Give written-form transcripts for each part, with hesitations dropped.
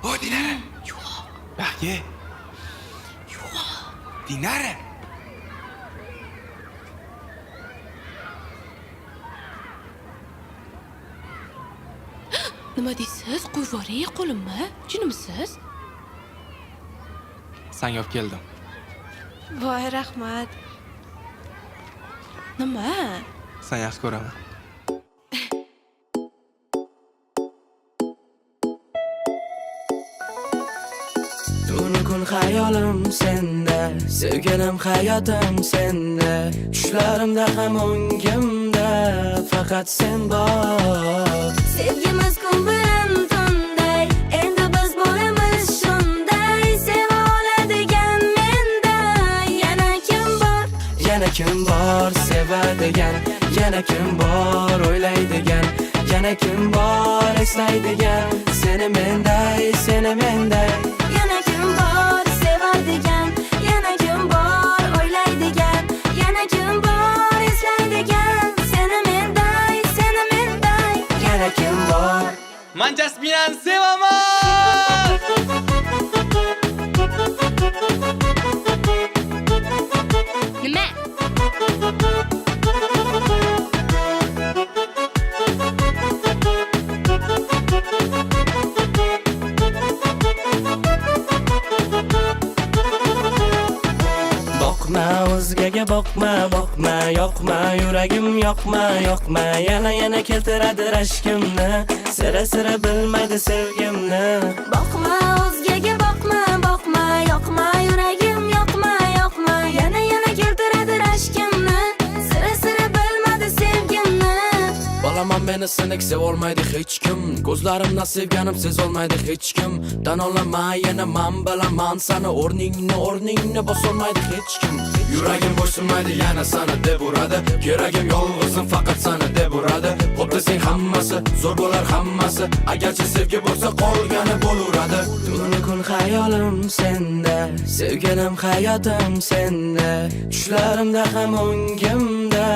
O Dinara. Yo'q. Baxya. Yo'q. Dinara. Nima deysiz? Qo'yib yuboring qo'limni. Jinimisiz? Sanga olib keldim. Voy, rahmat. Nima? Sen yaxshi ko'raman. Tuni kun hayolim senda, sevganim hayotim senda, tushlarimda ham o'ngimda faqat sen bor. Sevgimiz kun bilan tunday, endi biz bo'lamiz shunday. Seva oladigan menda yana kim bor? Yana kim bor sevadigan, yana kim bor o'ylaydigan, yana kim bor eslaydigan, seni menday, seni menday. Yana kim bor sevadigan, yana kim bor o'ylaydigan, yana kim bor eslaydigan, seni menday, seni menday. Yana kim bor? Men Jasminani sevaman. Nima? Boqma o'zgaga boqma, boqma, yoqma, yuragim yoqma, yoqma, yana keltiradi rashkimni, sira bilmaydi sevgimni. Boqma o'zgaga boqma, boqma, yoqma, yuragim yoqma, yoqma, yana keltiradi rashkimni, sira bilmadi sevgimni. Bolaman meni sinik sevolmaydi hech kim, ko'zlarimdan sevganim sezolmaydi hech kim. Tan olaman yana men bilaman sani, o'rningni bosolmaydi hech kim. Yuragim bo'ysunmaydi yana sana deb uradi, keragim yolg'izim faqat sana deb uradi. Bo'pti sen hammasi, zo'r bo'lar hammasi, agarchi sevgi bo'lsa qolgani bo'laveradi. Tuni kun hayolim senda, sevganim hayotim senda, tushlarimda ham o'ngimda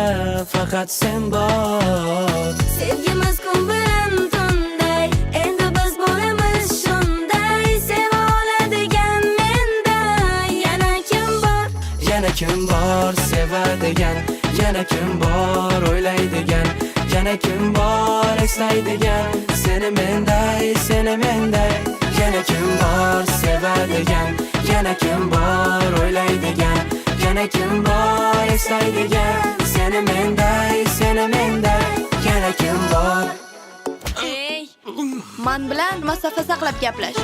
faqat sen bor. Sevgimiz kun bilan tunday, endi biz bo'lamiz shunday. Seva oladigan menda yana kim bor? Yana kim bor sevadigan, yana kim bor o'ylaydigan, yana kim bor eslaydigan, seni menday, seni menday. Yana kim bor sevadigan, yana kim bor o'ylaydigan, yana kim bor eslaydigan, seni menday, seni menday. Yana kim bor? Ey, men bilan masofa saqlab gaplash.